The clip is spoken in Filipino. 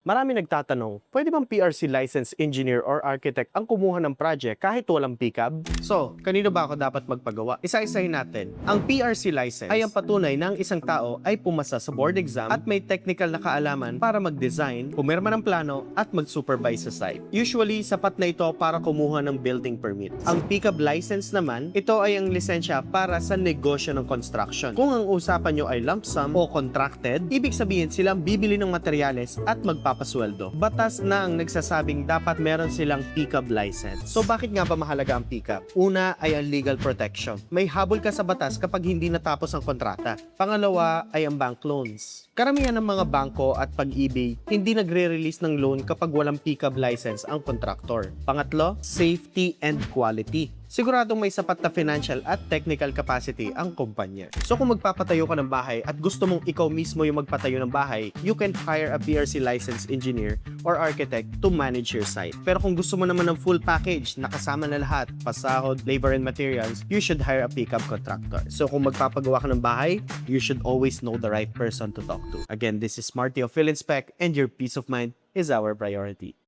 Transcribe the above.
Marami nagtatanong, pwede bang PRC licensed engineer or architect ang kumuha ng project kahit walang PCAB? So, kanino ba ako dapat magpagawa? Isa-isahin natin. Ang PRC license ay ang patunay ng isang tao ay pumasa sa board exam at may technical na kaalaman para mag-design, pumirma ng plano at mag-supervise sa site. Usually, sapat na ito para kumuha ng building permit. Ang PCAB license naman, ito ay ang lisensya para sa negosyo ng construction. Kung ang usapan nyo ay lump sum o contracted, ibig sabihin silang bibili ng materyales at magpapasweldo. Batas na ang nagsasabing dapat meron silang PCAB license. So bakit nga ba mahalaga ang PCAB? Una ay ang legal protection. May habol ka sa batas kapag hindi natapos ang kontrata. Pangalawa ay ang bank loans. Karamihan ng mga bangko at pag-ibig hindi nagre-release ng loan kapag walang PCAB license ang kontraktor. Pangatlo, safety and quality. Siguradong may sapat na financial at technical capacity ang kumpanya. So kung magpapatayo ka ng bahay at gusto mong ikaw mismo yung magpatayo ng bahay, you can hire a PRC licensed engineer or architect to manage your site. Pero kung gusto mo naman ng full package, nakasama na lahat, pasahod, labor and materials, you should hire a PCAB contractor. So kung magpapagawa ka ng bahay, you should always know the right person to talk to. Again, this is Marty of PhilInspec, and your peace of mind is our priority.